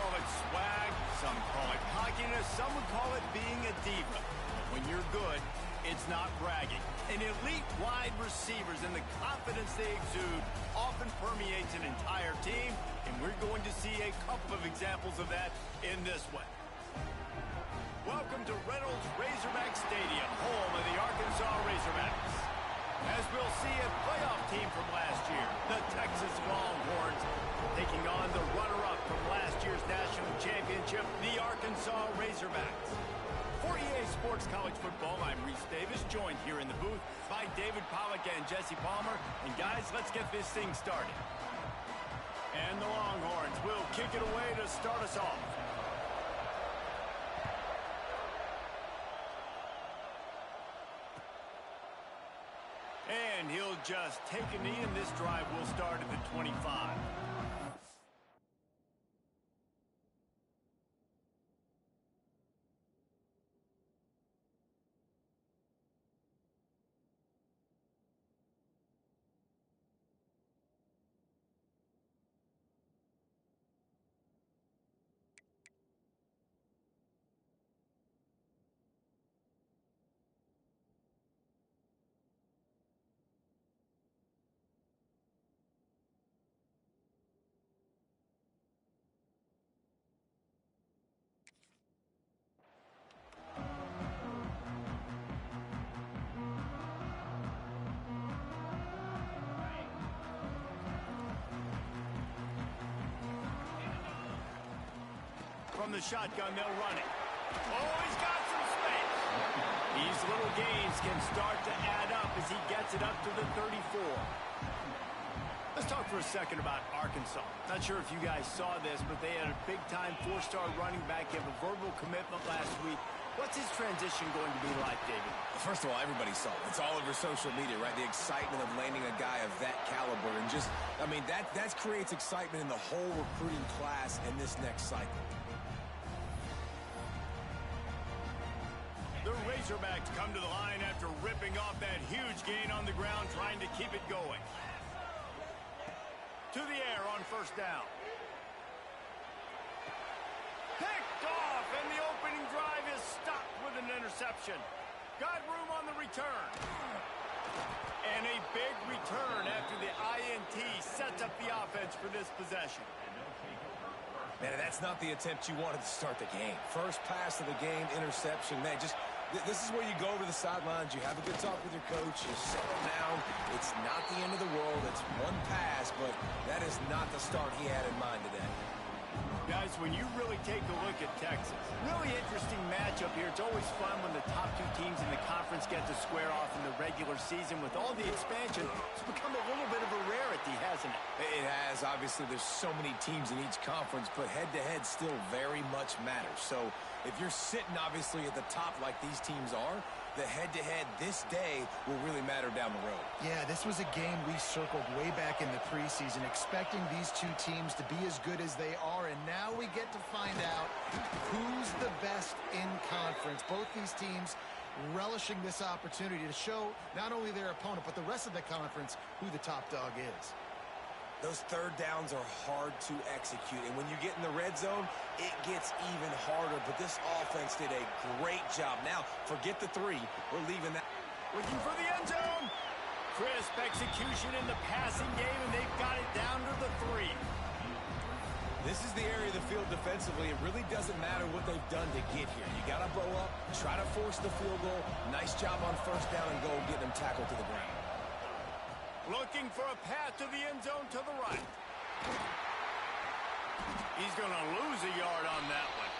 call it swag, some call it cockiness, some would call it being a diva. But when you're good, it's not bragging. An elite wide receivers and the confidence they exude often permeates an entire team, and we're going to see a couple of examples of that in this one. Welcome to Reynolds Razorback Stadium, home of the Arkansas Razorbacks. As we'll see a playoff team from last year, the Texas Longhorns, taking on the runner-up from last year's national championship, the Arkansas Razorbacks. For EA Sports College Football, I'm Reese Davis, joined here in the booth by David Pollack and Jesse Palmer. And guys, let's get this thing started. And the Longhorns will kick it away to start us off. And he'll just take a knee, and this drive will start at the 25. From the shotgun, they'll run it. Oh, he's got some space. These little gains can start to add up as he gets it up to the 34. Let's talk for a second about Arkansas. Not sure if you guys saw this, but they had a big-time four-star running back give a verbal commitment last week. What's his transition going to be like, David? First of all, everybody saw it. It's all over social media, right? The excitement of landing a guy of that caliber. And just, I mean, that creates excitement in the whole recruiting class in this next cycle. The Razorbacks come to the line after ripping off that huge gain on the ground, trying to keep it going. To the air on first down. Picked off, and the opening drive is stopped with an interception. Got room on the return. And a big return after the INT sets up the offense for this possession. Man, that's not the attempt you wanted to start the game. First pass of the game, interception. Man, just this is where you go over the sidelines. You have a good talk with your coach. You settle down. It's not the end of the world. It's one pass, but that is not the start he had in mind today. Guys, when you really take a look at Texas, really interesting matchup here. It's always fun when the top two teams in the conference get to square off in the regular season. With all the expansion, it's become a little bit of a rarity, hasn't it? It has. Obviously, there's so many teams in each conference, but head-to-head still very much matters. So if you're sitting, obviously, at the top like these teams are, the head-to-head this day will really matter down the road. Yeah, this was a game we circled way back in the preseason, expecting these two teams to be as good as they are, and now we get to find out who's the best in conference. Both these teams relishing this opportunity to show not only their opponent, but the rest of the conference who the top dog is. Those third downs are hard to execute, and when you get in the red zone, it gets even harder, but this offense did a great job. Now, forget the three. We're leaving that. Looking for the end zone. Crisp execution in the passing game, and they've got it down to the 3. This is the area of the field defensively. It really doesn't matter what they've done to get here. You got to blow up, try to force the field goal. Nice job on first down and goal, getting them tackled to the ground. Looking for a path to the end zone to the right. He's going to lose a yard on that one.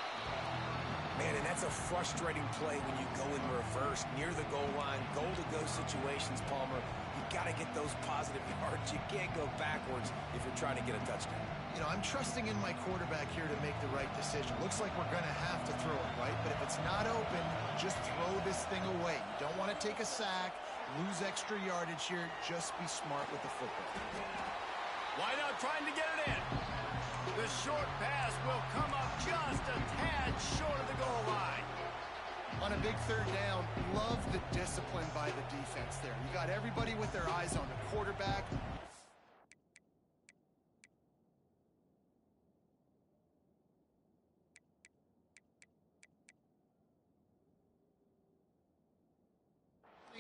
Man, and that's a frustrating play when you go in reverse near the goal line, goal-to-go situations, Palmer. You got to get those positive yards. You can't go backwards if you're trying to get a touchdown. You know, I'm trusting in my quarterback here to make the right decision. Looks like we're going to have to throw it, right? But if it's not open, just throw this thing away. You don't want to take a sack, lose extra yardage here. Just be smart with the football. Wide out trying to get it in. The short pass will come up just a tad short of the goal line. On a big third down, love the discipline by the defense there. You got everybody with their eyes on the quarterback.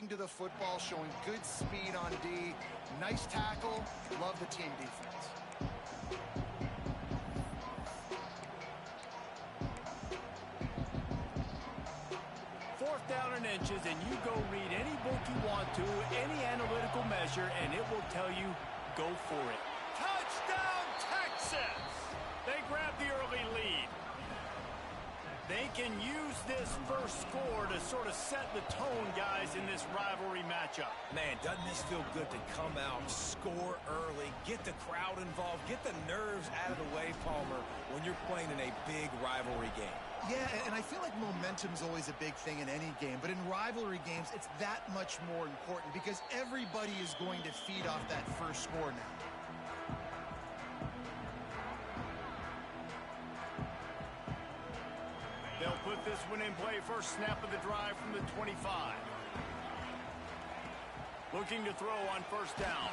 sticking to the football, showing good speed on D. Nice tackle. Love the team defense. Fourth down and inches, and you go read any book you want to, any analytical measure, and it will tell you, go for it. Touchdown, Texas! They grab the early lead. They can use this first score to sort of set the tone, guys, in this rivalry matchup. Man, doesn't this feel good to come out, score early, get the crowd involved, get the nerves out of the way, Palmer, when you're playing in a big rivalry game. Yeah, and I feel like momentum's always a big thing in any game, but in rivalry games, it's that much more important because everybody is going to feed off that first score now. They'll put this one in play. First snap of the drive from the 25. Looking to throw on first down.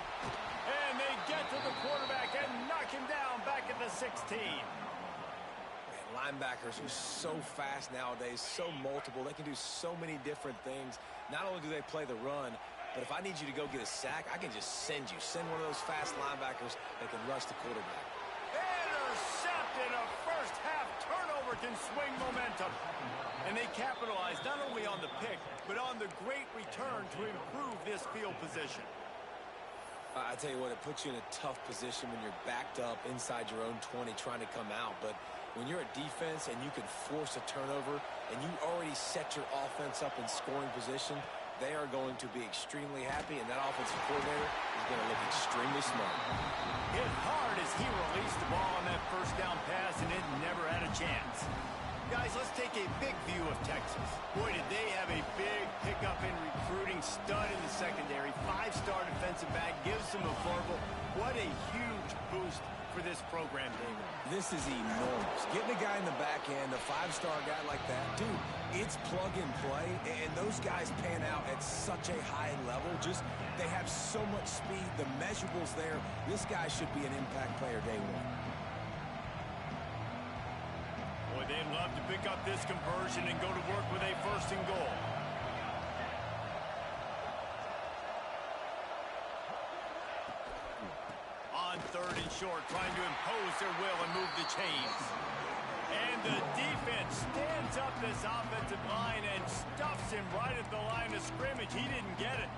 And they get to the quarterback and knock him down back at the 16. Linebackers are so fast nowadays, so multiple. They can do so many different things. Not only do they play the run, but if I need you to go get a sack, I can just send you. Send one of those fast linebackers that can rush the quarterback. Intercepted. A first half turnover can swing momentum. And they capitalize not only on the pick, but on the great return to improve this field position. I tell you what, it puts you in a tough position when you're backed up inside your own 20 trying to come out. But when you're a defense and you can force a turnover and you already set your offense up in scoring position, they are going to be extremely happy, and that offensive coordinator is going to look extremely smart. Hit hard as he released the ball on that first down pass, and it never had a chance. Guys, let's take a big view of Texas. Boy, did they have a big pickup in recruiting. Stud in the secondary. 5-star defensive back. Gives them a verbal. What a huge boost for this program, David. This is enormous. Getting a guy in the back end, a 5-star guy like that, dude, it's plug and play, and those guys pan out at such a high level. Just, they have so much speed. The measurables there. This guy should be an impact player day one. Boy, they'd love to pick up this conversion and go to work with a first and goal. On third and short, trying to impose their will and move the chains. And the defense stands up this offensive line and stuffs him right at the line of scrimmage. He didn't get it.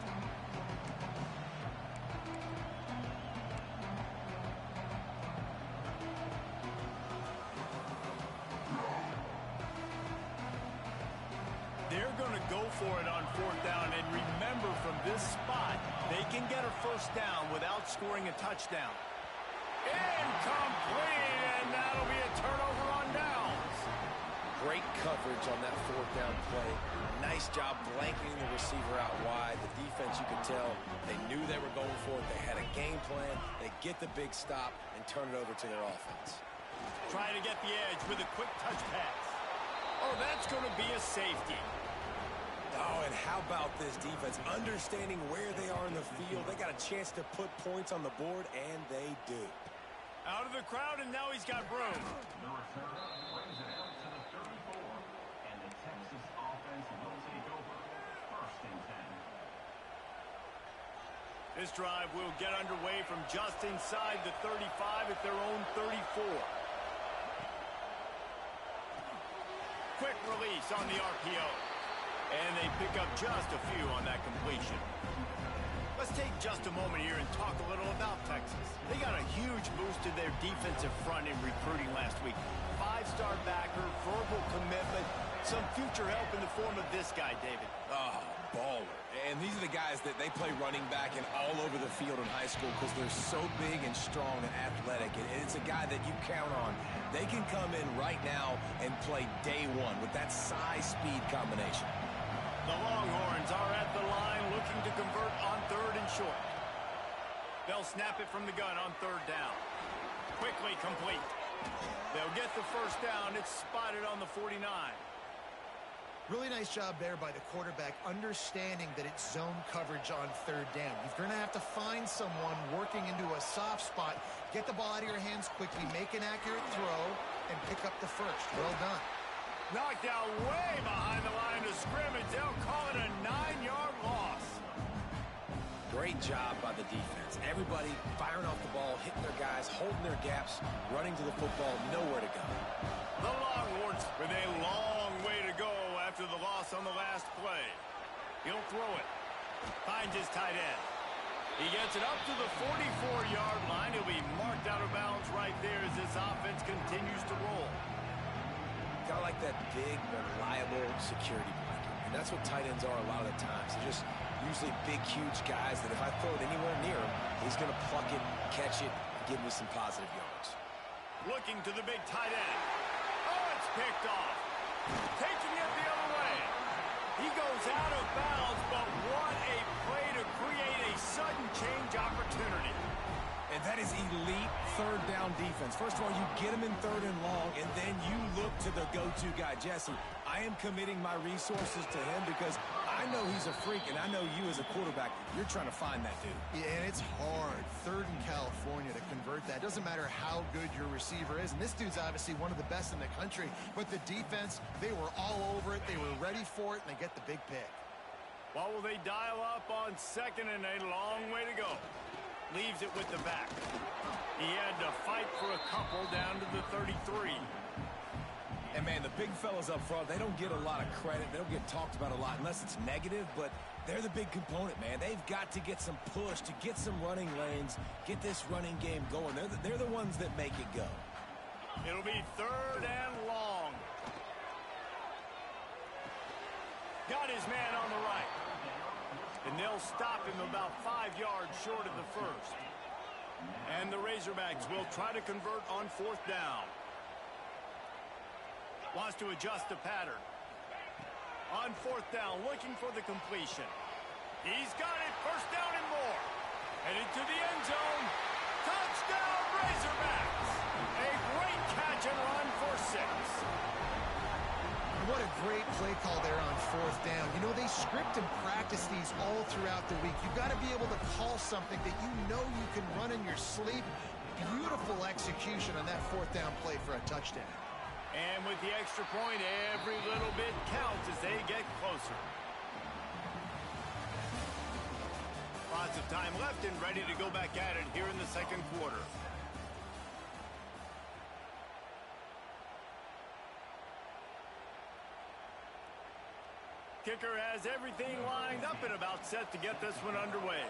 They're going to go for it on fourth down, and remember, from this spot, they can get a first down without scoring a touchdown. Incomplete, and that'll be a turnover on downs. Great coverage on that fourth down play. Nice job blanketing the receiver out wide. The defense, you could tell, they knew they were going for it. They had a game plan. They get the big stop and turn it over to their offense. Trying to get the edge with a quick touch pass. Oh, that's going to be a safety. Oh, and how about this defense? Understanding where they are in the field. They got a chance to put points on the board, and they do. Out of the crowd, and now he's got room. The return brings it out to the 34, and the Texas offense will take over first and 10. This drive will get underway from just inside the 35 at their own 34. Quick release on the RPO. And they pick up just a few on that completion. Let's take just a moment here and talk a little about Texas. They got a huge boost to their defensive front in recruiting last week. 5-star backer, verbal commitment, some future help in the form of this guy, David. Oh, baller. And these are the guys that they play running back and all over the field in high school because they're so big and strong and athletic. And it's a guy that you count on. They can come in right now and play day one with that size-speed combination. The Longhorns are at the line looking to convert on third and short. They'll snap it from the gun on third down. Quickly complete. They'll get the first down. It's spotted on the 49. Really nice job there by the quarterback, understanding that it's zone coverage on third down. You're going to have to find someone working into a soft spot, get the ball out of your hands quickly, make an accurate throw, and pick up the first. Well done. Knocked out way behind the line of scrimmage. They'll call it a 9-yard loss. Great job by the defense. Everybody firing off the ball, hitting their guys, holding their gaps, running to the football, nowhere to go. The Longhorns with a long way to go after the loss on the last play. He'll throw it. Finds his tight end. He gets it up to the 44-yard line. He'll be marked out of bounds right there as this offense continues to roll. Got like that big, reliable security blanket. And that's what tight ends are a lot of the times. They're just usually big, huge guys that if I throw it anywhere near him, he's going to pluck it, catch it, and give me some positive yards. Looking to the big tight end. Oh, it's picked off. Taking it the other way. He goes out of bounds, but what a play to create a sudden change opportunity. And that is elite third down defense. First of all, you get him in third and long, and then you look to the go-to guy. Jesse, I am committing my resources to him because I know he's a freak, and I know you as a quarterback, you're trying to find that dude. Yeah, and it's hard. Third in California to convert that. Doesn't matter how good your receiver is. And this dude's obviously one of the best in the country. But the defense, they were all over it. They were ready for it, and they get the big pick. What will they dial up on second and a long way to go? Leaves it with the back. He had to fight for a couple down to the 33. And, man, the big fellas up front, they don't get a lot of credit. They don't get talked about a lot unless it's negative, but they're the big component, man. They've got to get some push, to get some running lanes, get this running game going. They're the ones that make it go. It'll be third and long. Got his man on the right. And they'll stop him about 5 yards short of the first. And the Razorbacks will try to convert on fourth down. Wants to adjust the pattern. On fourth down, looking for the completion. He's got it, first down and more. Headed to the end zone. Touchdown, Razorbacks! A great catch and run for 6. What a great play call there on fourth down. You know, they script and practice these all throughout the week. You've got to be able to call something that you know you can run in your sleep. Beautiful execution on that fourth down play for a touchdown. And with the extra point, every little bit counts as they get closer. Lots of time left and ready to go back at it here in the second quarter. Kicker has everything lined up and about set to get this one underway.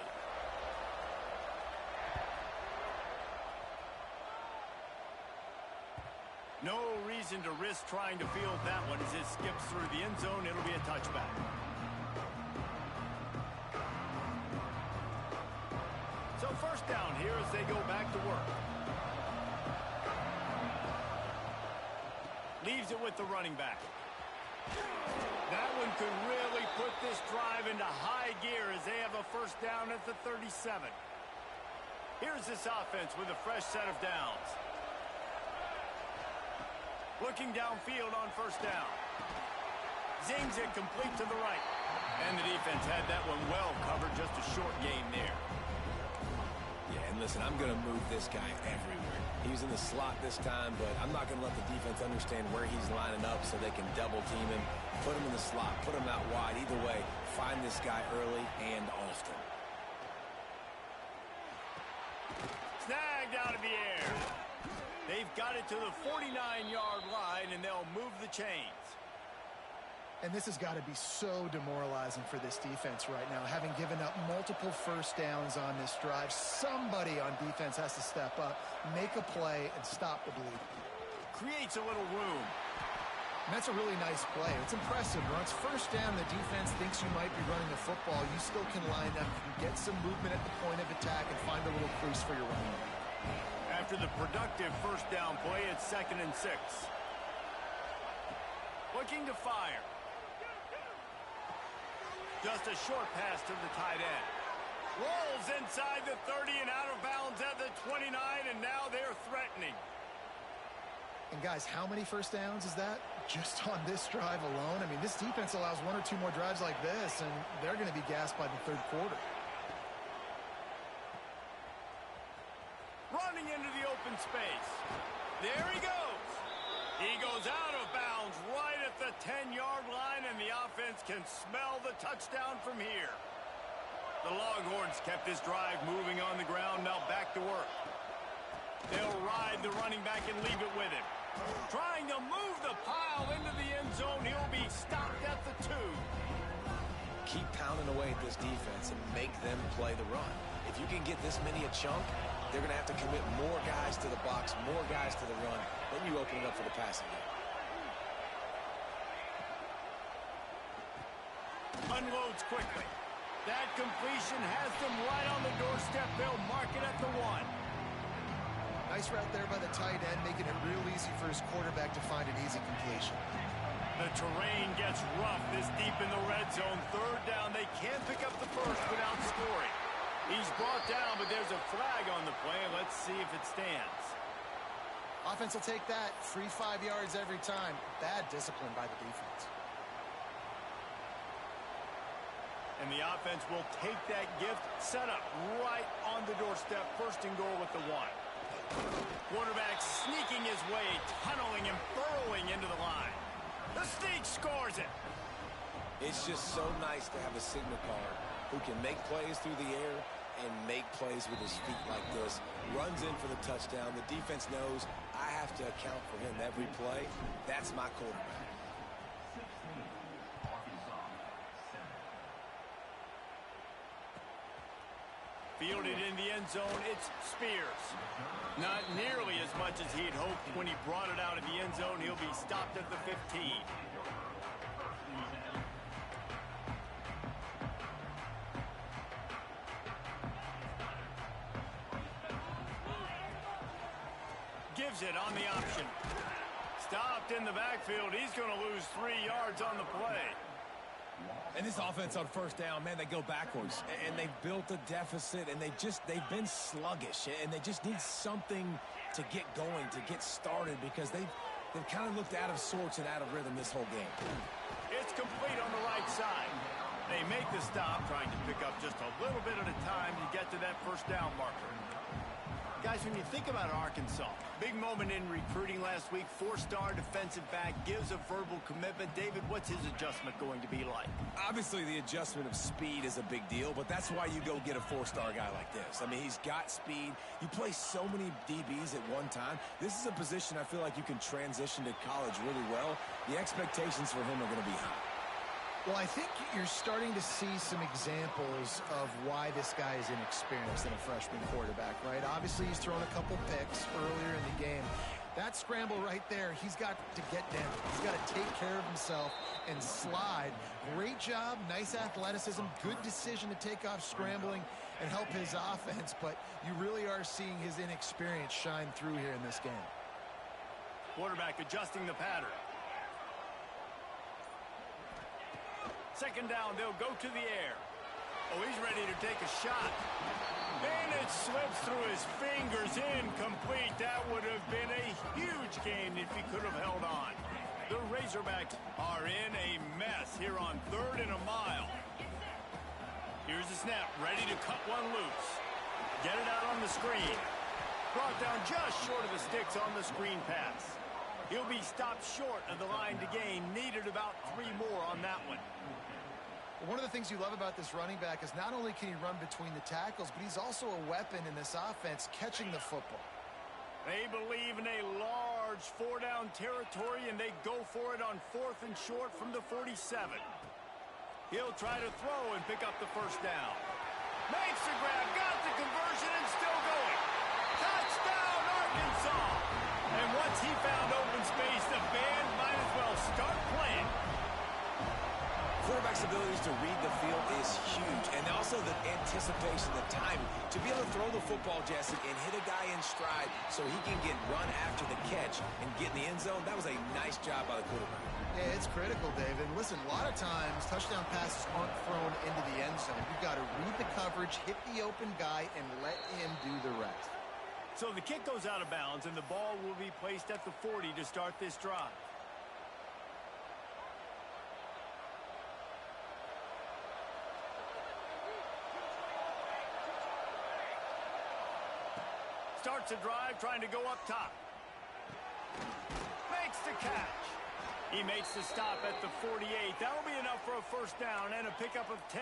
No reason to risk trying to field that one as it skips through the end zone. It'll be a touchback. So first down here as they go back to work. Leaves it with the running back. That one could really put this drive into high gear as they have a first down at the 37. Here's this offense with a fresh set of downs. Looking downfield on first down. Zings it complete to the right. And the defense had that one well covered, just a short gain there. Yeah, and listen, I'm going to move this guy everywhere. He's in the slot this time, but I'm not going to let the defense understand where he's lining up so they can double team him, put him in the slot, put him out wide. Either way, find this guy early and often. Snagged out of the air. They've got it to the 49-yard line, and they'll move the chains. And this has got to be so demoralizing for this defense right now. Having given up multiple first downs on this drive, somebody on defense has to step up, make a play, and stop the bleed. Creates a little room. And that's a really nice play. It's impressive. Once first down, the defense thinks you might be running the football. You still can line up. You can get some movement at the point of attack and find a little crease for your running back. After the productive first down play, it's 2nd and 6. Looking to fire. Just a short pass to the tight end. Rolls inside the 30 and out of bounds at the 29, and now they're threatening. And guys, how many first downs is that? Just on this drive alone? I mean, this defense allows 1 or 2 more drives like this, and they're going to be gassed by the third quarter. Running into the open space. There he goes. He goes out of bounds right at the 10-yard line, and the offense can smell the touchdown from here. The Longhorns kept this drive moving on the ground, now back to work. They'll ride the running back and leave it with him. Trying to move the pile into the end zone. He'll be stopped at the 2. Keep pounding away at this defense and make them play the run. If you can get this many a chunk, they're going to have to commit more guys to the box, more guys to the run. Then you open it up for the passing game. Unloads quickly. That completion has them right on the doorstep. They'll mark it at the 1. Nice route there by the tight end, making it real easy for his quarterback to find an easy completion. The terrain gets rough this deep in the red zone. 3rd down. They can't pick up the first without scoring. He's brought down, but there's a flag on the play. Let's see if it stands. Offense will take that. Free 5 yards every time. Bad discipline by the defense. And the offense will take that gift, set up right on the doorstep. 1st and goal with the 1. Quarterback sneaking his way, tunneling and burrowing into the line. The sneak scores it. It's just so nice to have a signal caller who can make plays through the air and make plays with his feet like this. Runs in for the touchdown. The defense knows I have to account for him every play. That's my quarterback. Fielded in the end zone, it's Spears. Not nearly as much as he'd hoped when he brought it out of the end zone. He'll be stopped at the 15. Gives it on the option. Stopped in the backfield. He's going to lose 3 yards on the play. And this offense on 1st down, man, they go backwards. And they've built a deficit, and they've been sluggish. And they just need something to get going, to get started, because they've kind of looked out of sorts and out of rhythm this whole game. It's complete on the right side. They make the stop, trying to pick up just a little bit at a time to get to that 1st down marker. Guys, when you think about Arkansas, big moment in recruiting last week. 4-star defensive back gives a verbal commitment. David, what's his adjustment going to be like? Obviously, the adjustment of speed is a big deal, but that's why you go get a 4-star guy like this. I mean, he's got speed. You play so many DBs at one time. This is a position I feel like you can transition to college really well. The expectations for him are going to be high. Well, I think you're starting to see some examples of why this guy is inexperienced in a freshman quarterback, right? Obviously, he's thrown a couple picks earlier in the game. That scramble right there, he's got to get down. He's got to take care of himself and slide. Great job, nice athleticism, good decision to take off scrambling and help his offense, but you really are seeing his inexperience shine through here in this game. Quarterback adjusting the pattern. 2nd down, they'll go to the air. Oh, he's ready to take a shot. And it slips through his fingers, incomplete. That would have been a huge gain if he could have held on. The Razorbacks are in a mess here on 3rd and a mile. Here's the snap, ready to cut one loose. Get it out on the screen. Brought down just short of the sticks on the screen pass. He'll be stopped short of the line to gain. Needed about 3 more on that one. One of the things you love about this running back is not only can he run between the tackles, but he's also a weapon in this offense catching the football. They believe in a large 4-down territory, and they go for it on 4th and short from the 47. He'll try to throw and pick up the 1st down. Makes the grab, got the conversion, and still going. Touchdown, Arkansas! And once he found open space, the band might as well start playing. Quarterback's abilities to read the field is huge, and also the anticipation, the timing, to be able to throw the football, Jesse, and hit a guy in stride so he can get run after the catch and get in the end zone. That was a nice job by the quarterback. Yeah, it's critical, David. Listen, a lot of times touchdown passes aren't thrown into the end zone. You've got to read the coverage, hit the open guy, and let him do the rest. So the kick goes out of bounds, and the ball will be placed at the 40 to start this drive. Starts a drive trying to go up top. Makes the a catch. He makes the stop at the 48. That'll be enough for a first down and a pickup of 10.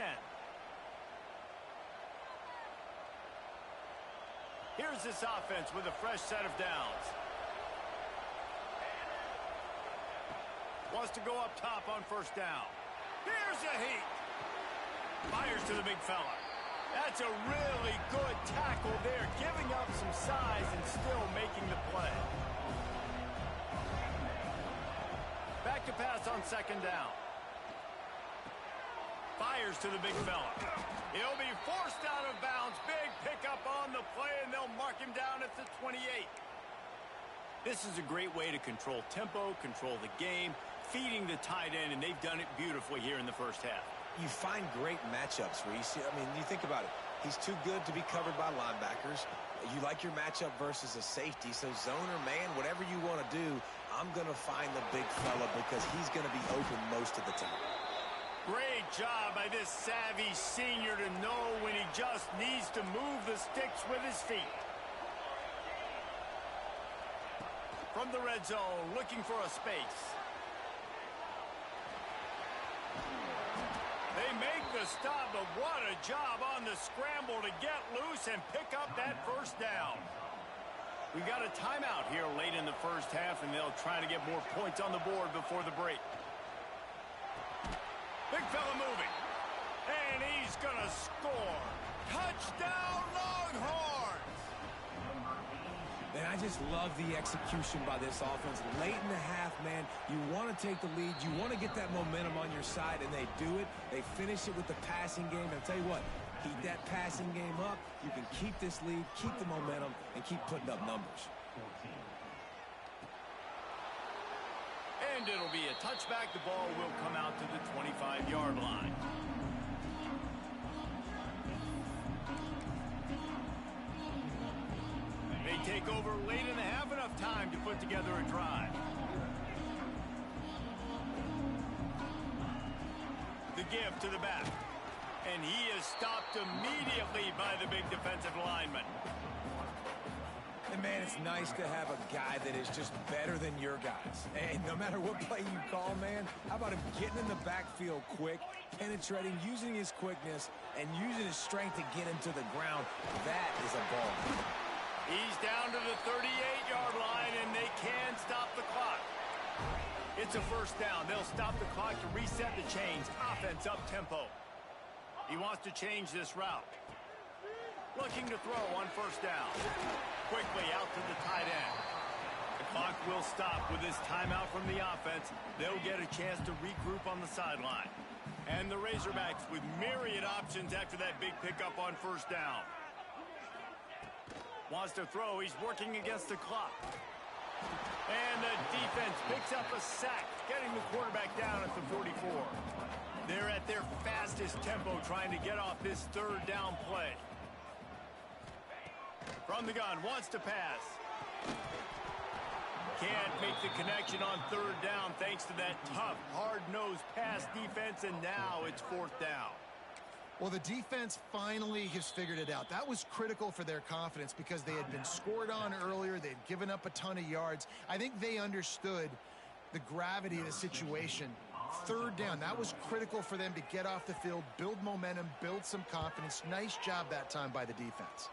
Here's this offense with a fresh set of downs. Wants to go up top on first down. Here's a heat. Fires to the big fella. That's a really good tackle there, giving up some size and still making the play. Back to pass on second down. Fires to the big fella. He'll be forced out of bounds. Big pickup on the play, and they'll mark him down at the 28. This is a great way to control tempo, control the game, feeding the tight end, and they've done it beautifully here in the first half. You find great matchups, Reese. I mean, you think about it. He's too good to be covered by linebackers. You like your matchup versus a safety, so zone or man, whatever you want to do, I'm going to find the big fella because he's going to be open most of the time. Great job by this savvy senior to know when he just needs to move the sticks with his feet. From the red zone, looking for a space. They make the stop, but what a job on the scramble to get loose and pick up that first down. We got a timeout here late in the first half, and they'll try to get more points on the board before the break. Big fella moving. And he's going to score. Touchdown, Longhorns! And I just love the execution by this offense. Late in the half, man, you want to take the lead. You want to get that momentum on your side, and they do it. They finish it with the passing game. And I'll tell you what, keep that passing game up. You can keep this lead, keep the momentum, and keep putting up numbers. And it'll be a touchback. The ball will come out to the 25-yard line. They take over late in the half, enough time to put together a drive. The give to the back. And he is stopped immediately by the big defensive lineman. And, man, it's nice to have a guy that is just better than your guys. And no matter what play you call, man, how about him getting in the backfield quick, penetrating, using his quickness, and using his strength to get him to the ground? That is a ball. He's down to the 38-yard line, and they can stop the clock. It's a first down. They'll stop the clock to reset the chains. Offense up tempo. He wants to change this route. Looking to throw on first down. Quickly out to the tight end. The clock will stop with this timeout from the offense. They'll get a chance to regroup on the sideline. And the Razorbacks with myriad options after that big pickup on first down. Wants to throw. He's working against the clock. And the defense picks up a sack, getting the quarterback down at the 44. They're at their fastest tempo trying to get off this third down play. From the gun, wants to pass. Can't make the connection on third down thanks to that tough, hard-nosed pass defense, and now it's fourth down. Well, the defense finally has figured it out. That was critical for their confidence because they had been scored on earlier. They'd given up a ton of yards. I think they understood the gravity of the situation. Third down, that was critical for them to get off the field, build momentum, build some confidence. Nice job that time by the defense.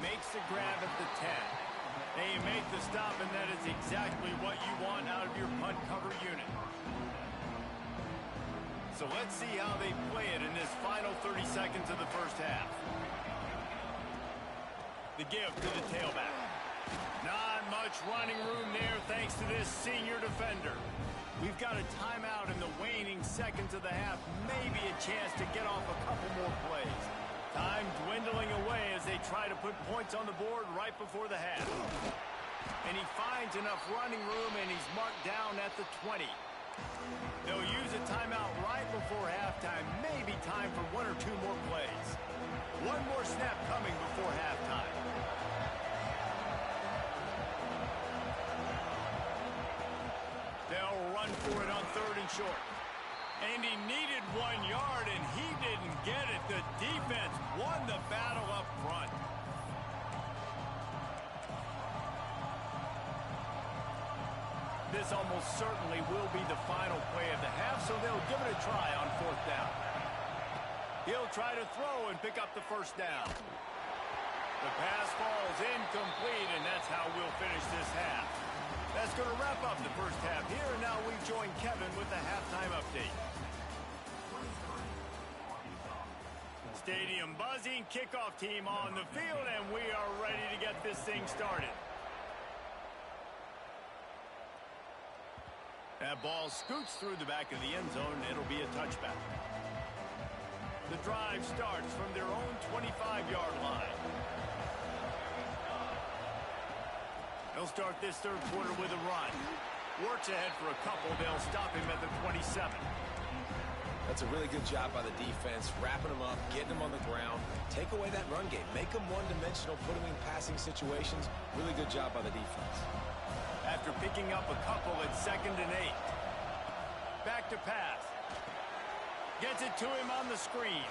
Makes the grab at the 10. They make the stop, and that is exactly what you want out of your punt cover unit. So let's see how they play it in this final 30 seconds of the first half. The give to the tailback. Not much running room there thanks to this senior defender. We've got a timeout in the waning seconds of the half. Maybe a chance to get off a couple more plays. Time dwindling away as they try to put points on the board right before the half. And he finds enough running room, and he's marked down at the 20. They'll use a timeout right before halftime. Maybe time for one or two more plays. One more snap coming before halftime. They'll run for it on third and short. And he needed 1 yard, and he didn't get it. The defense won the battle up front. This almost certainly will be the final play of the half, so they'll give it a try on 4th down. He'll try to throw and pick up the first down. The pass falls incomplete, and that's how we'll finish this half. That's going to wrap up the first half here, and now we join Kevin with the halftime update. Stadium buzzing, kickoff team on the field, and we are ready to get this thing started. That ball scoots through the back of the end zone, and it'll be a touchback. The drive starts from their own 25-yard line. They'll start this third quarter with a run. Works ahead for a couple. They'll stop him at the 27. That's a really good job by the defense, wrapping them up, getting them on the ground. Take away that run game. Make them one-dimensional, put them in passing situations. Really good job by the defense. After picking up a couple at 2nd and 8. Back to pass. Gets it to him on the screen.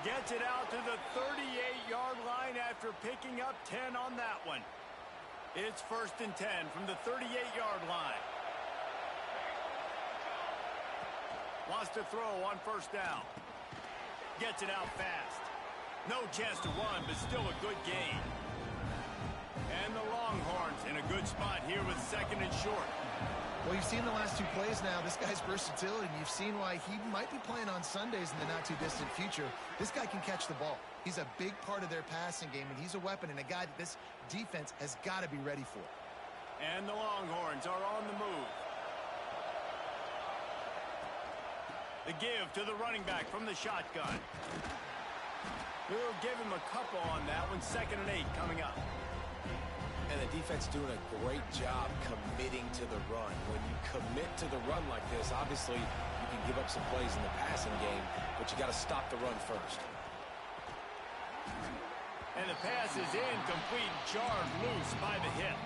Gets it out to the 38-yard line after picking up 10 on that one. It's 1st and 10 from the 38-yard line. Wants to throw on 1st down. Gets it out fast. No chance to run, but still a good gain. And the Longhorns in a good spot here with 2nd and short. Well, you've seen the last 2 plays now. This guy's versatility, and you've seen why he might be playing on Sundays in the not-too-distant future. This guy can catch the ball. He's a big part of their passing game, and he's a weapon and a guy that this defense has got to be ready for. And the Longhorns are on the move. The give to the running back from the shotgun. We'll give him a couple on that one. 2nd and 8 coming up. And the defense doing a great job committing to the run. When you commit to the run like this, obviously you can give up some plays in the passing game, but you got to stop the run first. And the pass is incomplete, jarred loose by the hit.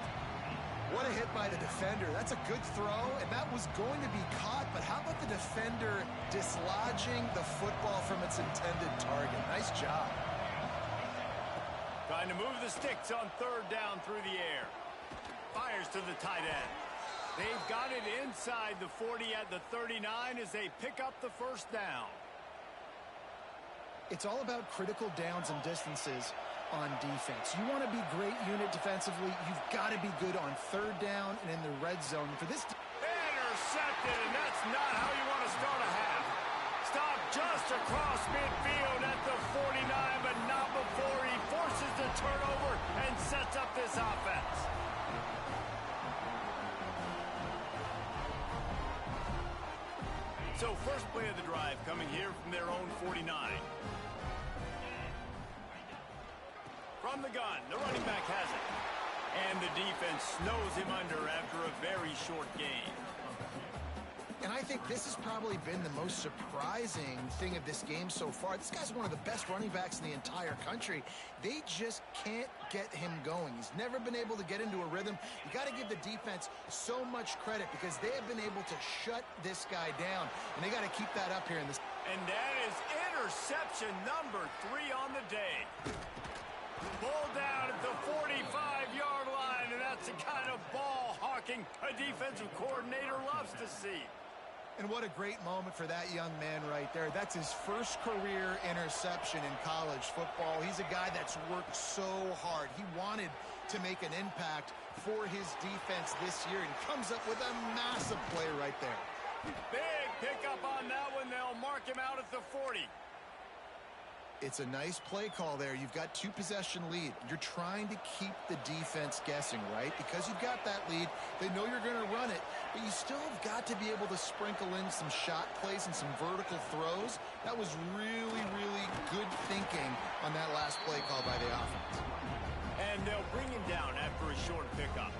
What a hit by the defender. That's a good throw, and that was going to be caught, but how about the defender dislodging the football from its intended target? Nice job. Trying to move the sticks on 3rd down through the air. Fires to the tight end. They've got it inside the 40 at the 39 as they pick up the 1st down. It's all about critical downs and distances on defense. You want to be great unit defensively. You've got to be good on 3rd down and in the red zone. For this, intercepted, and that's not how you want to start a half. Stop just across midfield at the 49, but not before he forces the turnover and sets up this offense. So first play of the drive coming here from their own 49. From the gun, the running back has it. And the defense snows him under after a very short gain. and I think this has probably been the most surprising thing of this game so far. This guy's one of the best running backs in the entire country. They just can't get him going. He's never been able to get into a rhythm. You got to give the defense so much credit because they have been able to shut this guy down, and they got to keep that up here in this. And that is interception number 3 on the day. Pulled down at the 45-yard line, and that's the kind of ball hawking a defensive coordinator loves to see. And what a great moment for that young man right there. That's his first career interception in college football. He's a guy that's worked so hard. He wanted to make an impact for his defense this year, and comes up with a massive play right there. Big pickup on that one. They'll mark him out at the 40. It's a nice play call there. You've got 2-possession lead. You're trying to keep the defense guessing, right? Because you've got that lead, they know you're going to run it, but you still have got to be able to sprinkle in some shot plays and some vertical throws. That was really, really good thinking on that last play call by the offense. And they'll bring him down after a short pickup.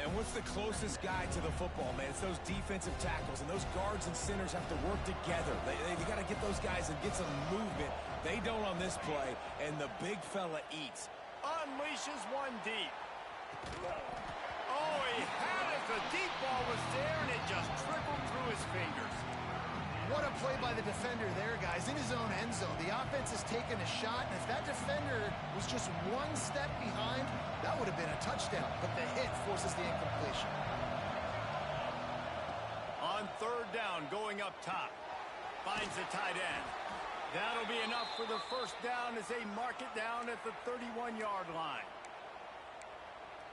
And what's the closest guy to the football, man? It's those defensive tackles, and those guards and centers have to work together. They got to get those guys and get some movement. They don't on this play, and the big fella eats. Unleashes one deep. Oh, he had it. The deep ball was there, and it just trickled through his fingers. What a play by the defender there, guys, in his own end zone. The offense has taken a shot, and if that defender was just one step behind, that would have been a touchdown, but the hit forces the incompletion. On third down, going up top. Finds the tight end. That'll be enough for the first down as they mark it down at the 31-yard line.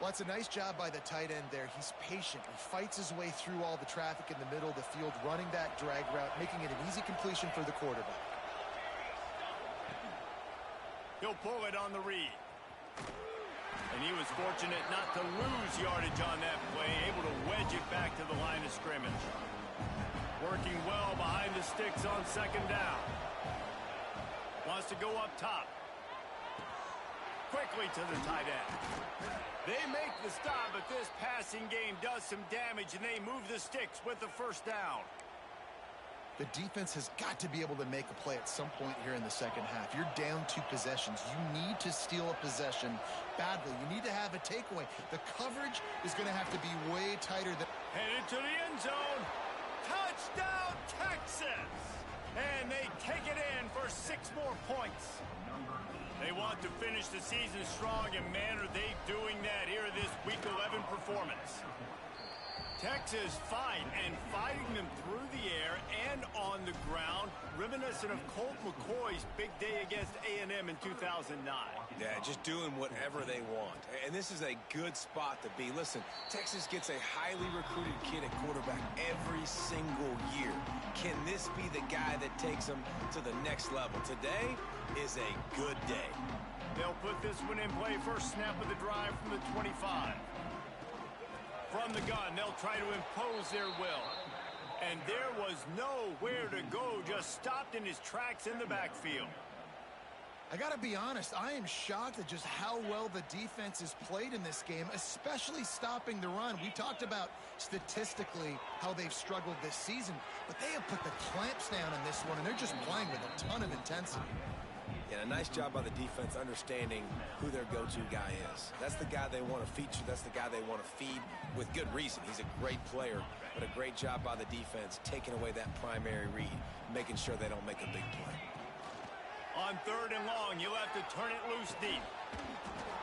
Well, it's a nice job by the tight end there. He's patient. He fights his way through all the traffic in the middle of the field, running that drag route, making it an easy completion for the quarterback. He'll pull it on the read. And he was fortunate not to lose yardage on that play, able to wedge it back to the line of scrimmage. Working well behind the sticks on second down. Wants to go up top. Quickly to the tight end. They make the stop, but this passing game does some damage, and they move the sticks with the first down. The defense has got to be able to make a play at some point here in the second half. You're down 2 possessions. You need to steal a possession badly. You need to have a takeaway. The coverage is going to have to be way tighter than... Headed to the end zone. Touchdown, Texas! And they take it in for 6 more points. They want to finish the season strong, and man, are they doing that here in this Week 11 performance. Texas fight and fighting them through the air and on the ground, reminiscent of Colt McCoy's big day against A&M in 2009. Yeah, just doing whatever they want. And this is a good spot to be. Listen, Texas gets a highly recruited kid at quarterback every single year. Can this be the guy that takes them to the next level? Today is a good day. They'll put this one in play first snap of the drive from the 25. From the gun, they'll try to impose their will. And there was nowhere to go, just stopped in his tracks in the backfield. I got to be honest, I am shocked at just how well the defense has played in this game, especially stopping the run. We talked about statistically how they've struggled this season, but they have put the clamps down in this one, and they're just playing with a ton of intensity. And a nice job by the defense understanding who their go-to guy is. That's the guy they want to feature. That's the guy they want to feed with good reason. He's a great player, but a great job by the defense taking away that primary read, making sure they don't make a big play. On third and long, you'll have to turn it loose deep.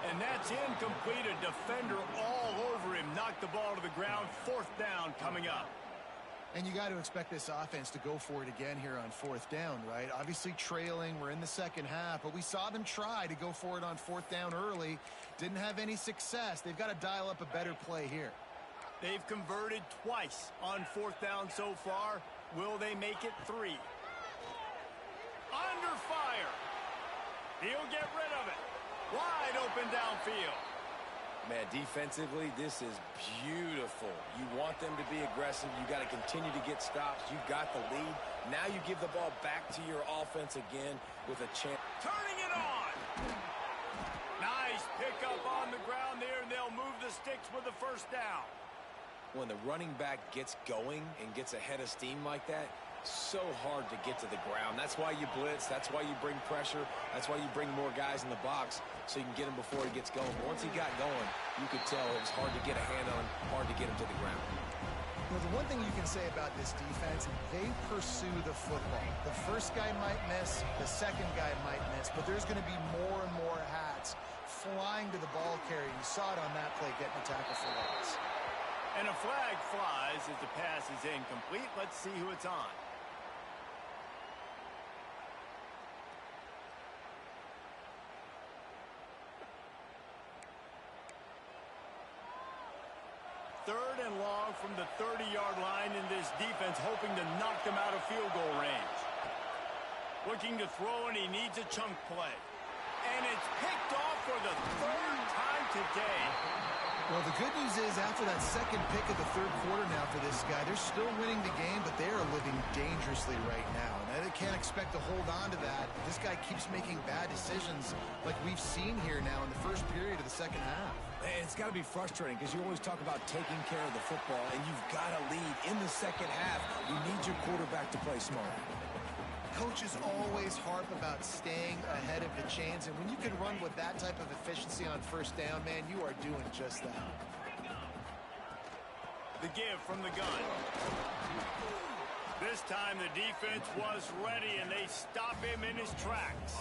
And that's incomplete. A defender all over him. Knocked the ball to the ground. Fourth down coming up. And you got to expect this offense to go for it again here on fourth down, right? Obviously trailing, we're in the second half, but we saw them try to go for it on fourth down early. Didn't have any success. They've got to dial up a better play here. They've converted twice on fourth down so far. Will they make it 3? Under fire. He'll get rid of it. Wide open downfield. Man, defensively, this is beautiful. You want them to be aggressive. You got to continue to get stops. You've got the lead. Now you give the ball back to your offense again with a chance. Turning it on. Nice pickup on the ground there, and they'll move the sticks with the first down. When the running back gets going and gets ahead of steam like that, so hard to get to the ground. That's why you blitz. That's why you bring pressure. That's why you bring more guys in the box so you can get him before he gets going. But once he got going, you could tell it was hard to get a hand on, hard to get him to the ground. Well, the one thing you can say about this defense, they pursue the football. The first guy might miss, the second guy might miss, but there's going to be more and more hats flying to the ball carrier. You saw it on that play getting a tackle for loss. And a flag flies as the pass is incomplete. Let's see who it's on. Third and long from the 30-yard line, in this defense hoping to knock them out of field goal range. Looking to throw, and he needs a chunk play. And it's picked off for the third time today. Well, the good news is after that second pick of the third quarter now for this guy, they're still winning the game, but they are living dangerously right now. And they can't expect to hold on to that. This guy keeps making bad decisions like we've seen here now in the first period of the second half. And it's got to be frustrating because you always talk about taking care of the football, and you've got to lead in the second half. You need your quarterback to play smart. Coaches always harp about staying ahead of the chains, and when you can run with that type of efficiency on first down, man, you are doing just that. The give from the gun. This time the defense was ready, and they stop him in his tracks.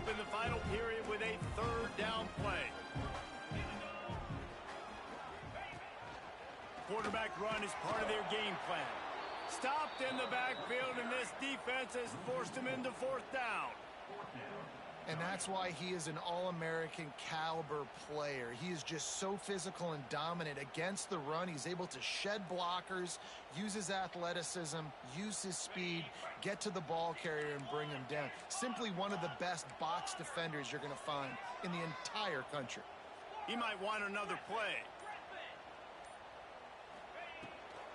open the final period with a third down play. Quarterback run is part of their game plan. Stopped in the backfield, and this defense has forced him into fourth down. And that's why he is an all-American caliber player. He is just so physical and dominant against the run. He's able to shed blockers, use his athleticism, use his speed, get to the ball carrier and bring him down. Simply one of the best box defenders you're going to find in the entire country. He might want another play.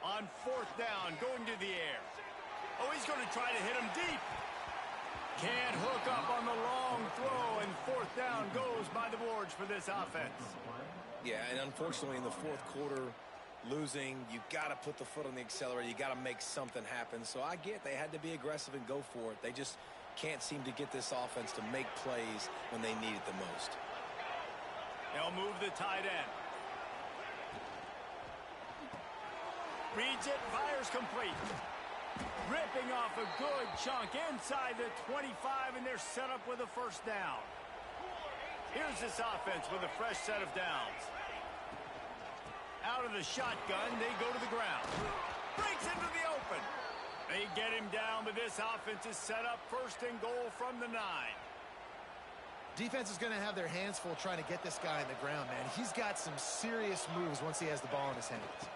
On fourth down, going to the air. Oh, he's going to try to hit him deep. Can't hook up on the long throw, and fourth down goes by the boards for this offense. Yeah, and unfortunately in the fourth quarter, losing, you got to put the foot on the accelerator. You got to make something happen. So I get they had to be aggressive and go for it. They just can't seem to get this offense to make plays when they need it the most. They'll move the tight end. Reads it, fires complete. Ripping off a good chunk inside the 25, and they're set up with a first down. Here's this offense with a fresh set of downs. Out of the shotgun, they go to the ground. Breaks into the open. They get him down, but this offense is set up first and goal from the 9. Defense is going to have their hands full trying to get this guy on the ground, man. He's got some serious moves once he has the ball in his hands.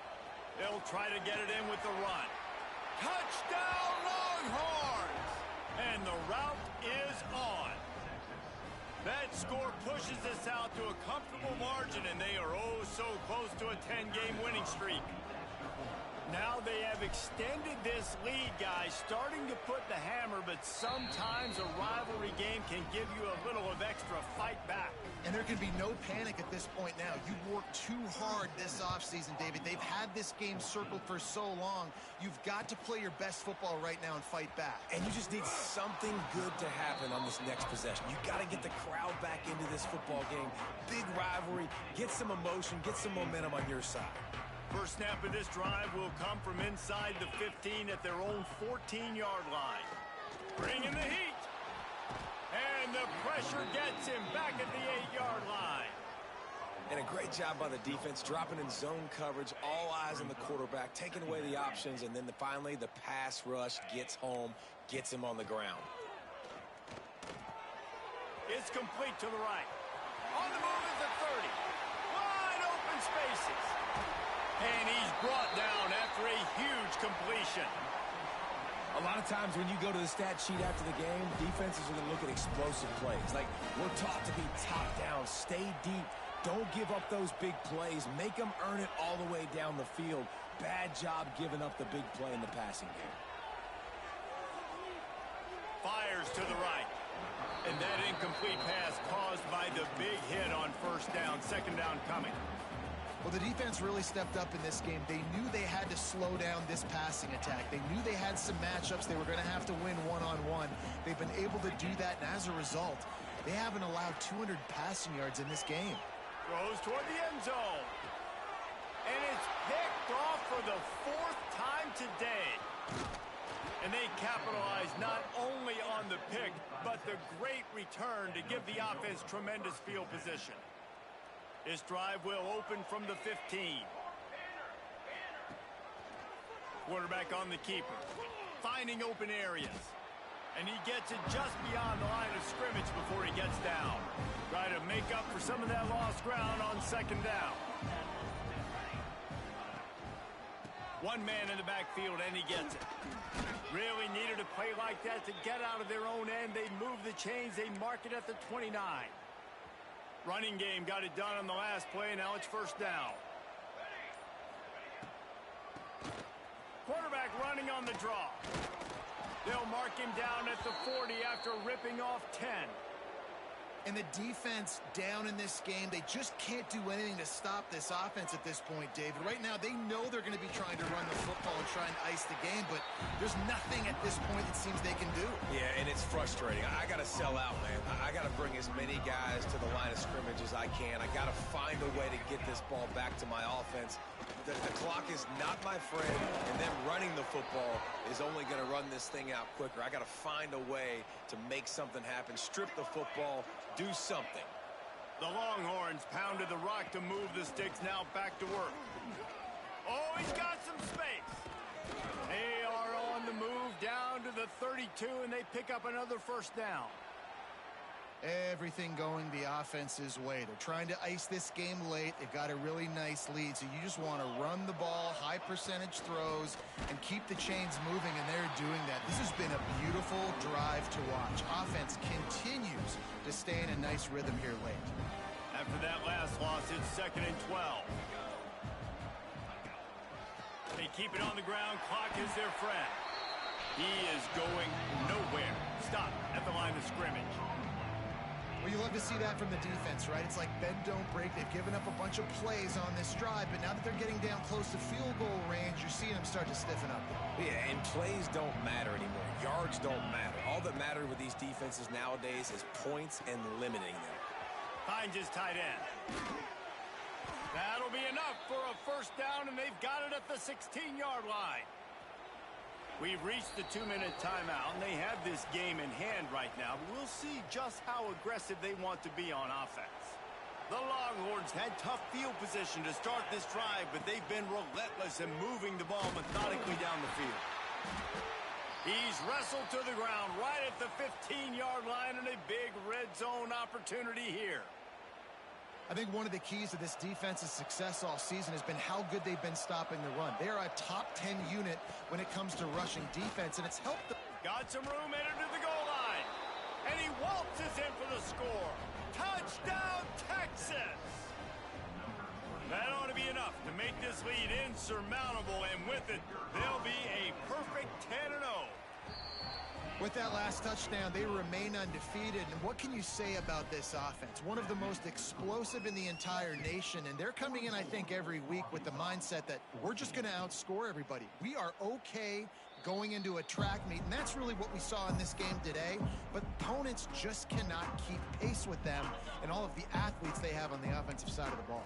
They'll try to get it in with the run. Touchdown, Longhorns! And the route is on. That score pushes us out to a comfortable margin, and they are oh so close to a 10-game winning streak. Now they have extended this lead, guys, starting to put the hammer, but sometimes a rivalry game can give you a little of extra fight back. And there can be no panic at this point now. You've worked too hard this offseason, David. They've had this game circled for so long. You've got to play your best football right now and fight back. And you just need something good to happen on this next possession. You got to get the crowd back into this football game. Big rivalry. Get some emotion. Get some momentum on your side. First snap of this drive will come from inside the 15 at their own 14-yard line. Bringing the heat. And the pressure gets him back at the 8-yard line. And a great job by the defense, dropping in zone coverage, all eyes on the quarterback, taking away the options, and then finally the pass rush gets home, gets him on the ground. It's complete to the right. On the move is the 30. Wide open spaces. And he's brought down after a huge completion. A lot of times when you go to the stat sheet after the game, defenses are going to look at explosive plays. Like, we're taught to be top down, stay deep, don't give up those big plays, make them earn it all the way down the field. Bad job giving up the big play in the passing game. Fires to the right. And that incomplete pass caused by the big hit on first down, second down coming. Well, the defense really stepped up in this game. They knew they had to slow down this passing attack. They knew they had some matchups they were going to have to win one-on-one. They've been able to do that, and as a result, they haven't allowed 200 passing yards in this game. Throws toward the end zone. And it's picked off for the 4th time today. And they capitalize not only on the pick, but the great return to give the offense tremendous field position. This drive will open from the 15. Quarterback on the keeper. Finding open areas. And he gets it just beyond the line of scrimmage before he gets down. Try to make up for some of that lost ground on second down. One man in the backfield, and he gets it. Really needed a play like that to get out of their own end. They move the chains. They mark it at the 29. Running game got it done on the last play, now it's first down. Quarterback running on the draw. They'll mark him down at the 40 after ripping off 10. And the defense down in this game, they just can't do anything to stop this offense at this point, David. Right now, they know they're going to be trying to run the football and try and ice the game, but there's nothing at this point it seems they can do. Yeah, and it's frustrating. I got to sell out, man. I got to bring as many guys to the line of scrimmage as I can. I got to find a way to get this ball back to my offense. The clock is not my friend, and them running the football is only going to run this thing out quicker. I got to find a way to make something happen, strip the football, do something. The Longhorns pounded the rock to move the sticks, now back to work. Oh, he's got some space. They are on the move down to the 32, and they pick up another first down. Everything going the offense's way. They're trying to ice this game late. They've got a really nice lead, so you just want to run the ball, high percentage throws, and keep the chains moving, and they're doing that. This has been a beautiful drive to watch. Offense continues to stay in a nice rhythm here late. After that last loss, it's 2nd and 12. They keep it on the ground. Clock is their friend. He is going nowhere. Stop at the line of scrimmage. Well, you love to see that from the defense, right? It's like bend, don't break. They've given up a bunch of plays on this drive, but now that they're getting down close to field goal range, you're seeing them start to stiffen up. Yeah, and plays don't matter anymore. Yards don't matter. All that matters with these defenses nowadays is points and limiting them. Finds his tight end. That'll be enough for a first down, and they've got it at the 16-yard line. We've reached the 2-minute timeout, and they have this game in hand right now. We'll see just how aggressive they want to be on offense. The Longhorns had tough field position to start this drive, but they've been relentless in moving the ball methodically down the field. He's wrestled to the ground right at the 15-yard line, and a big red zone opportunity here. I think one of the keys to this defense's success all season has been how good they've been stopping the run. They are a top 10 unit when it comes to rushing defense, and it's helped them. Got some room, headed to the goal line. And he waltzes in for the score. Touchdown, Texas! That ought to be enough to make this lead insurmountable, and with it, they'll be a perfect 10-0. With that last touchdown, they remain undefeated. And what can you say about this offense? One of the most explosive in the entire nation. And they're coming in, I think, every week with the mindset that we're just going to outscore everybody. We are okay going into a track meet. And that's really what we saw in this game today. But opponents just cannot keep pace with them and all of the athletes they have on the offensive side of the ball.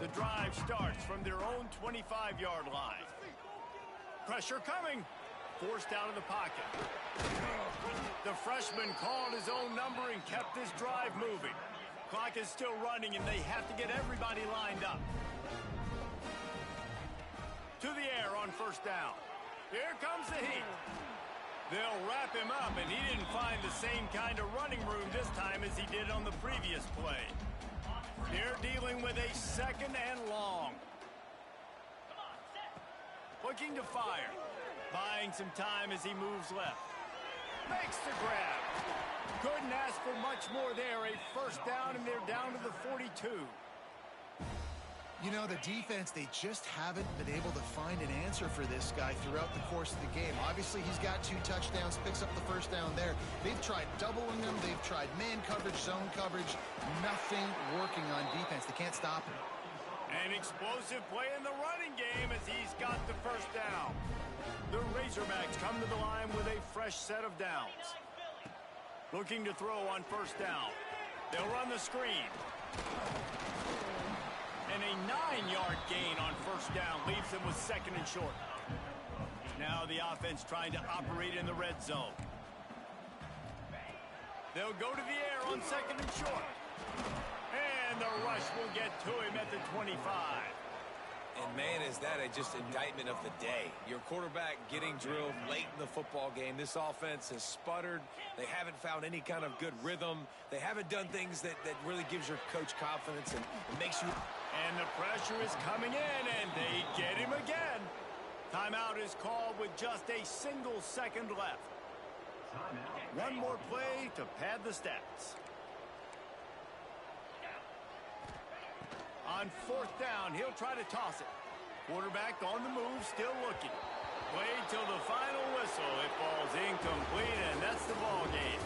The drive starts from their own 25-yard line. Pressure coming. Forced out of the pocket. The freshman called his own number and kept this drive moving. Clock is still running, and they have to get everybody lined up. To the air on first down. Here comes the heat. They'll wrap him up, and he didn't find the same kind of running room this time as he did on the previous play. They're dealing with a 2nd and long. Looking to fire. Buying some time as he moves left. Makes the grab. Couldn't ask for much more there. A first down, and they're down to the 42. You know, the defense, they just haven't been able to find an answer for this guy throughout the course of the game. Obviously, he's got 2 touchdowns, picks up the first down there. They've tried doubling him. They've tried man coverage, zone coverage. Nothing working on defense. They can't stop him. An explosive play in the running game as he's got the first down. The Razorbacks come to the line with a fresh set of downs. Looking to throw on first down. They'll run the screen. And a 9-yard gain on first down leaves them with 2nd and short. Now the offense trying to operate in the red zone. They'll go to the air on 2nd and short. And the rush will get to him at the 25. And, man, is that just indictment of the day. Your quarterback getting drilled late in the football game. This offense has sputtered. They haven't found any kind of good rhythm. They haven't done things that really gives your coach confidence and makes you... And the pressure is coming in, and they get him again. Timeout is called with just a single second left. One more play to pad the stats. On fourth down, he'll try to toss it. Quarterback on the move, still looking. Played till the final whistle. It falls incomplete, and that's the ball game.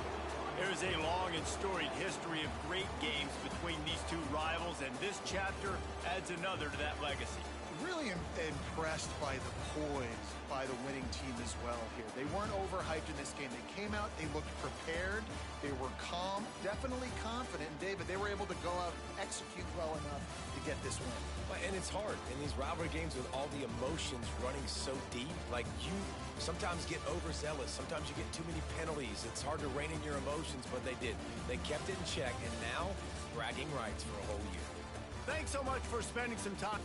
There's a long and storied history of great games between these two rivals, and this chapter adds another to that legacy. Really impressed by the poise by the winning team as well here. They weren't overhyped in this game. They came out, they looked prepared, they were calm, definitely confident. And David, they were able to go out and execute well enough to get this win. And it's hard in these rivalry games with all the emotions running so deep. Like, you sometimes get overzealous. Sometimes you get too many penalties. It's hard to rein in your emotions, but they did. They kept it in check, and now bragging rights for a whole year. Thanks so much for spending some time.